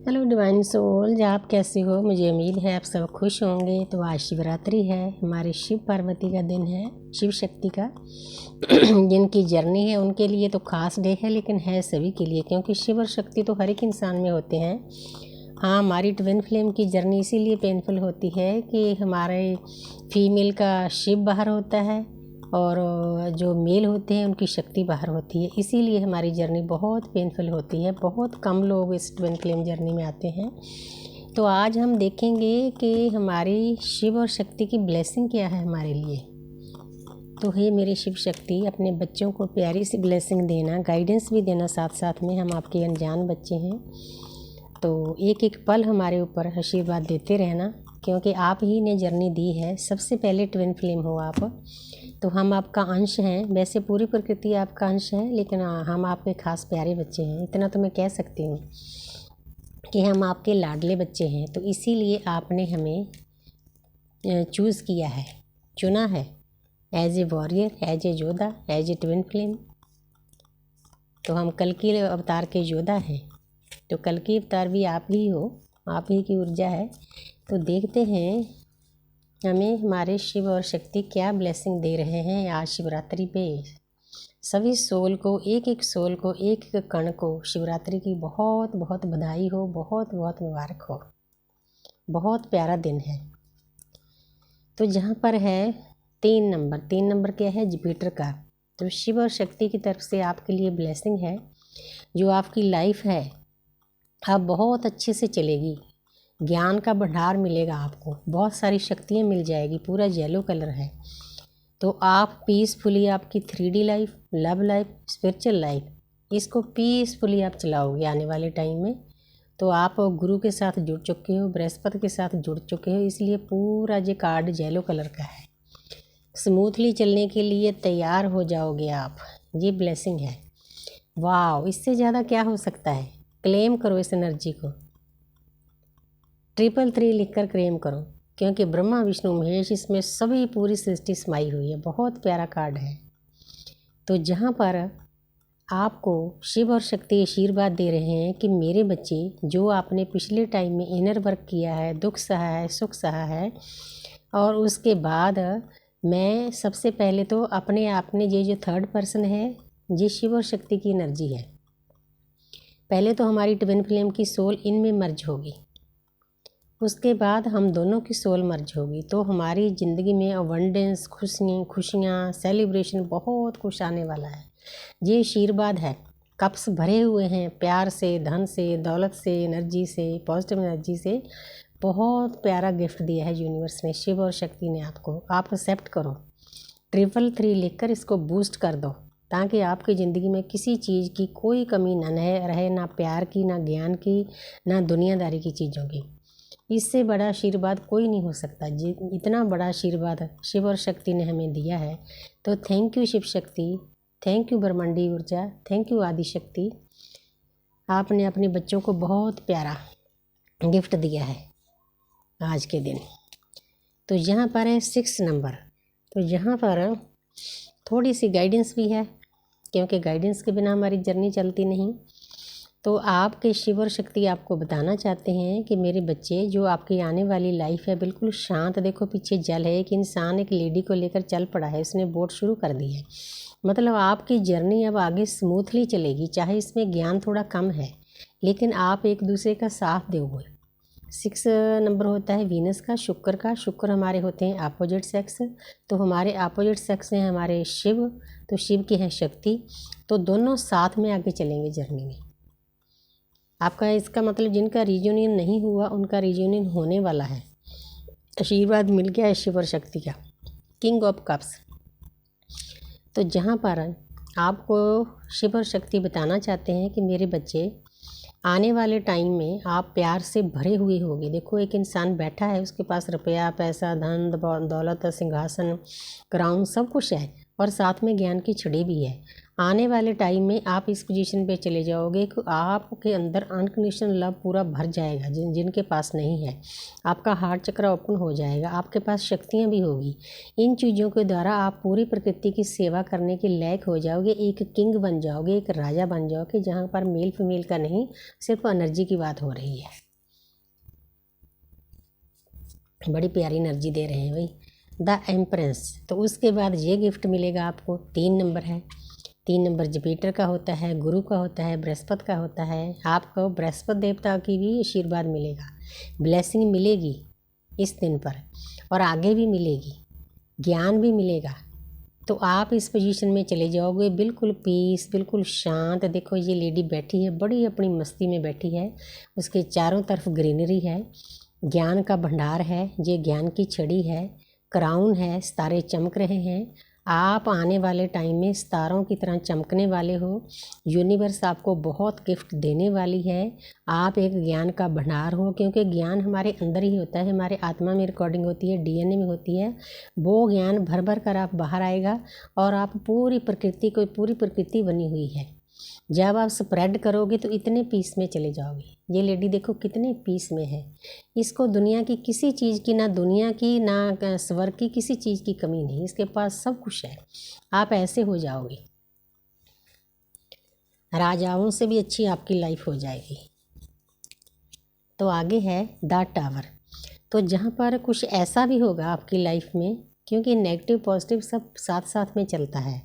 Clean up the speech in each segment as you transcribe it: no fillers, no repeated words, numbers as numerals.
Hello divine souls, आप कैसे हो? मुझे उम्मीद है आप सब खुश होंगे। तो आज शिवरात्रि है, हमारे शिव पार्वती का दिन है, शिव शक्ति का जिनकी जर्नी है उनके लिए तो खास डे है, लेकिन है सभी के लिए, क्योंकि शिव और शक्ति तो हर एक इंसान में होते हैं। हाँ, हमारी ट्विन फ्लेम की जर्नी इसीलिए पेनफुल होती है कि हमारे फीमेल का शिव बाहर होता है और जो मेल होते हैं उनकी शक्ति बाहर होती है, इसीलिए हमारी जर्नी बहुत पेनफुल होती है। बहुत कम लोग इस ट्विन फ्लेम जर्नी में आते हैं। तो आज हम देखेंगे कि हमारी शिव और शक्ति की ब्लेसिंग क्या है हमारे लिए। तो हे मेरी शिव शक्ति, अपने बच्चों को प्यारी सी ब्लेसिंग देना, गाइडेंस भी देना साथ साथ में। हम आपके अनजान बच्चे हैं, तो एक एक पल हमारे ऊपर आशीर्वाद देते रहना, क्योंकि आप ही ने जर्नी दी है। सबसे पहले ट्विन फ्लेम हो आप, तो हम आपका अंश हैं। वैसे पूरी प्रकृति आपका अंश है, लेकिन हम आपके खास प्यारे बच्चे हैं। इतना तो मैं कह सकती हूँ कि हम आपके लाडले बच्चे हैं। तो इसीलिए आपने हमें चूज़ किया है, चुना है, as a warrior, as a योद्धा, एज ए ट्विन फ्लेम। तो हम कल की अवतार के योद्धा हैं, तो कल की अवतार भी आप ही हो, आप ही की ऊर्जा है। तो देखते हैं हमें हमारे शिव और शक्ति क्या ब्लेसिंग दे रहे हैं आज शिवरात्रि पे। सभी सोल को, एक एक सोल को, एक एक कण को शिवरात्रि की बहुत बहुत बधाई हो, बहुत बहुत मुबारक हो। बहुत प्यारा दिन है। तो जहाँ पर है 3 नंबर क्या है? जुपिटर का। तो शिव और शक्ति की तरफ से आपके लिए ब्लेसिंग है। जो आपकी लाइफ है अब बहुत अच्छे से चलेगी। ज्ञान का भंडार मिलेगा आपको, बहुत सारी शक्तियाँ मिल जाएगी। पूरा येलो कलर है। तो आप पीसफुली आपकी 3D life, love life, spiritual life, इसको पीसफुली आप चलाओगे आने वाले टाइम में। तो आप गुरु के साथ जुड़ चुके हो, बृहस्पति के साथ जुड़ चुके हो, इसलिए पूरा ये कार्ड येलो कलर का है। स्मूथली चलने के लिए तैयार हो जाओगे आप। ये ब्लेसिंग है। वाह, इससे ज़्यादा क्या हो सकता है? क्लेम करो इस एनर्जी को, 333 लिखकर क्लेम करो, क्योंकि ब्रह्मा विष्णु महेश इसमें सभी पूरी सृष्टि समाई हुई है। बहुत प्यारा कार्ड है। तो जहाँ पर आपको शिव और शक्ति आशीर्वाद दे रहे हैं कि मेरे बच्चे, जो आपने पिछले टाइम में इनर वर्क किया है, दुख सहा है, सुख सहा है, और उसके बाद मैं सबसे पहले तो अपने आप ने, ये जो थर्ड पर्सन है, ये शिव और शक्ति की एनर्जी है। पहले तो हमारी ट्विन फ्लेम की सोल इनमें मर्ज होगी, उसके बाद हम दोनों की सोल मर्ज होगी। तो हमारी ज़िंदगी में अबंडेंस, खुशियाँ, सेलिब्रेशन, बहुत कुछ आने वाला है। ये आशीर्वाद है, कप्स भरे हुए हैं प्यार से, धन से, दौलत से, एनर्जी से, पॉजिटिव एनर्जी से। बहुत प्यारा गिफ्ट दिया है यूनिवर्स ने, शिव और शक्ति ने आपको। आप एक्सेप्ट करो, 333 लिखकर इसको बूस्ट कर दो, ताकि आपकी ज़िंदगी में किसी चीज़ की कोई कमी ना रहे, ना प्यार की, ना ज्ञान की, ना दुनियादारी की चीज़ों की। इससे बड़ा आशीर्वाद कोई नहीं हो सकता। इतना बड़ा आशीर्वाद शिव और शक्ति ने हमें दिया है। तो thank you Shiv Shakti, thank you ब्रह्मांडी ऊर्जा, थैंक यू आदि शक्ति। आपने अपने बच्चों को बहुत प्यारा गिफ्ट दिया है आज के दिन। तो यहाँ पर है 6 नंबर। तो यहाँ पर थोड़ी सी गाइडेंस भी है, क्योंकि गाइडेंस के बिना हमारी जर्नी चलती नहीं। तो आपके शिव और शक्ति आपको बताना चाहते हैं कि मेरे बच्चे, जो आपकी आने वाली लाइफ है बिल्कुल शांत। देखो पीछे जल है, एक इंसान एक लेडी को लेकर चल पड़ा है, उसने बोट शुरू कर दी है। मतलब आपकी जर्नी अब आगे स्मूथली चलेगी। चाहे इसमें ज्ञान थोड़ा कम है, लेकिन आप एक दूसरे का साथ दोगे। 6 नंबर होता है वीनस का, शुक्र का। शुक्र हमारे होते हैं अपोजिट सेक्स। तो हमारे अपोजिट सेक्स हैं हमारे शिव, तो शिव की हैं शक्ति। तो दोनों साथ में आगे चलेंगे जर्नी में। आपका इसका मतलब जिनका रियूनियन नहीं हुआ, उनका रियूनियन होने वाला है। आशीर्वाद मिल गया है शिव और शक्ति का, किंग ऑफ कप्स। तो जहाँ पर आपको शिव और शक्ति बताना चाहते हैं कि मेरे बच्चे, आने वाले टाइम में आप प्यार से भरे हुए होंगे। देखो एक इंसान बैठा है, उसके पास रुपया, पैसा, धन, दौलत, सिंहासन, क्राउन, सब कुछ है, और साथ में ज्ञान की छड़ी भी है। आने वाले टाइम में आप इस पोजीशन पे चले जाओगे कि आपके अंदर अनकंडीशनल लव पूरा भर जाएगा। जिनके पास नहीं है, आपका हार्ट चक्र ओपन हो जाएगा, आपके पास शक्तियाँ भी होगी। इन चीज़ों के द्वारा आप पूरी प्रकृति की सेवा करने के लायक हो जाओगे, एक किंग बन जाओगे, एक राजा बन जाओगे, जहाँ पर मेल फीमेल का नहीं, सिर्फ एनर्जी की बात हो रही है। बड़ी प्यारी एनर्जी दे रहे हैं भाई, द एम्प्रेस। तो उसके बाद ये गिफ्ट मिलेगा आपको, 3 नंबर है। 3 नंबर जुपिटर का होता है, गुरु का होता है, बृहस्पति का होता है। आपको बृहस्पति देवता की भी आशीर्वाद मिलेगा, ब्लेसिंग मिलेगी इस दिन पर, और आगे भी मिलेगी, ज्ञान भी मिलेगा। तो आप इस पोजीशन में चले जाओगे, बिल्कुल पीस, बिल्कुल शांत। देखो ये लेडी बैठी है, बड़ी अपनी मस्ती में बैठी है, उसके चारों तरफ ग्रीनरी है, ज्ञान का भंडार है, ये ज्ञान की छड़ी है, क्राउन है, सितारे चमक रहे हैं। आप आने वाले टाइम में सितारों की तरह चमकने वाले हो। यूनिवर्स आपको बहुत गिफ्ट देने वाली है। आप एक ज्ञान का भंडार हो, क्योंकि ज्ञान हमारे अंदर ही होता है, हमारे आत्मा में रिकॉर्डिंग होती है, डीएनए में होती है। वो ज्ञान भर भर कर आप बाहर आएगा, और आप पूरी प्रकृति बनी हुई है। जब आप स्प्रेड करोगे तो इतने पीस में चले जाओगे। ये लेडी देखो कितने पीस में है, इसको दुनिया की किसी चीज़ की, ना दुनिया की ना स्वर्ग की किसी चीज़ की कमी नहीं, इसके पास सब कुछ है। आप ऐसे हो जाओगे, राजाओं से भी अच्छी आपकी लाइफ हो जाएगी। तो आगे है द टावर। तो जहाँ पर कुछ ऐसा भी होगा आपकी लाइफ में, क्योंकि नेगेटिव पॉजिटिव सब साथ साथ में चलता है,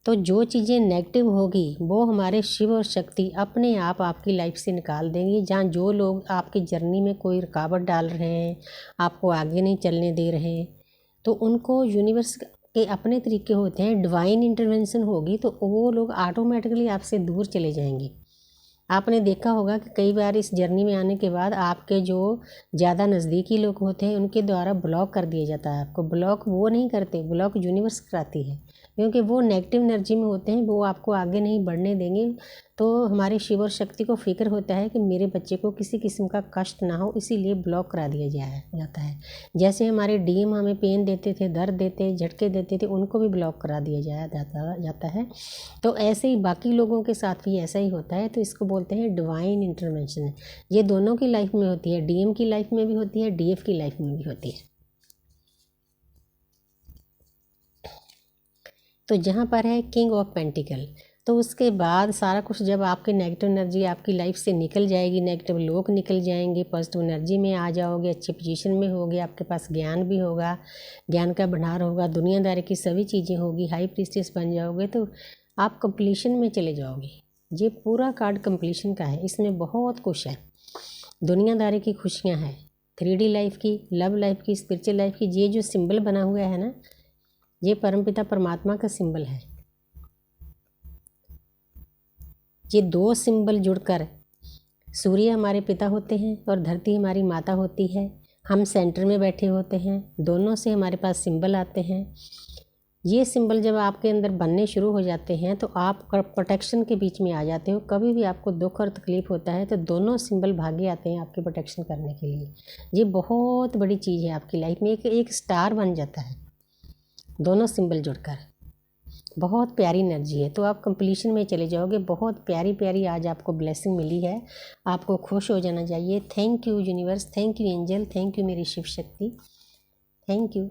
तो जो चीज़ें नेगेटिव होगी वो हमारे शिव और शक्ति अपने आप आपकी लाइफ से निकाल देंगे। जहाँ जो लोग आपकी जर्नी में कोई रुकावट डाल रहे हैं, आपको आगे नहीं चलने दे रहे, तो उनको यूनिवर्स के अपने तरीके होते हैं, डिवाइन इंटरवेंशन होगी तो वो लोग ऑटोमेटिकली आपसे दूर चले जाएंगे। आपने देखा होगा कि कई बार इस जर्नी में आने के बाद आपके जो ज़्यादा नज़दीकी लोग होते हैं उनके द्वारा ब्लॉक कर दिया जाता है। आपको ब्लॉक वो नहीं करते, ब्लॉक यूनिवर्स कराती है, क्योंकि वो नेगेटिव एनर्जी में होते हैं, वो आपको आगे नहीं बढ़ने देंगे। तो हमारे शिव और शक्ति को फिक्र होता है कि मेरे बच्चे को किसी किस्म का कष्ट ना हो, इसीलिए ब्लॉक करा दिया जाता है। जैसे हमारे डीएम हमें पेन देते थे, दर्द देते, झटके देते थे, उनको भी ब्लॉक करा दिया जाता है। तो ऐसे ही बाकी लोगों के साथ भी ऐसा ही होता है। तो इसको बोलते हैं डिवाइन इंटरवेंशन। ये दोनों की लाइफ में होती है, डीएम की लाइफ में भी होती है, डीएफ की लाइफ में भी होती है। तो जहाँ पर है किंग ऑफ पेंटिकल, तो उसके बाद सारा कुछ जब आपकी नेगेटिव एनर्जी आपकी लाइफ से निकल जाएगी, नेगेटिव लोग निकल जाएंगे, पॉजिटिव एनर्जी में आ जाओगे, अच्छी पोजीशन में होगे, आपके पास ज्ञान भी होगा, ज्ञान का भंडार होगा, दुनियादारी की सभी चीज़ें होगी, हाई प्रीस्टेस बन जाओगे, तो आप कंप्लीशन में चले जाओगे। ये पूरा कार्ड कंप्लीशन का है, इसमें बहुत कुछ है, दुनियादारी की खुशियाँ हैं, 3D लाइफ की, लव लाइफ की, स्पिरिचुअल लाइफ की। ये जो सिंबल बना हुआ है ना, ये परमपिता परमात्मा का सिंबल है। ये 2 सिंबल जुड़कर सूर्य हमारे पिता होते हैं और धरती हमारी माता होती है। हम सेंटर में बैठे होते हैं, दोनों से हमारे पास सिंबल आते हैं। ये सिंबल जब आपके अंदर बनने शुरू हो जाते हैं तो आप प्रोटेक्शन के बीच में आ जाते हो। कभी भी आपको दुख और तकलीफ होता है तो दोनों सिंबल भागे आते हैं आपकी प्रोटेक्शन करने के लिए। ये बहुत बड़ी चीज़ है आपकी लाइफ में, एक स्टार बन जाता है दोनों सिंबल जुड़कर। बहुत प्यारी एनर्जी है। तो आप कंप्लीशन में चले जाओगे। बहुत प्यारी प्यारी आज आपको ब्लेसिंग मिली है, आपको खुश हो जाना चाहिए। Thank you universe, thank you angel, thank you मेरी शिव शक्ति, थैंक यू।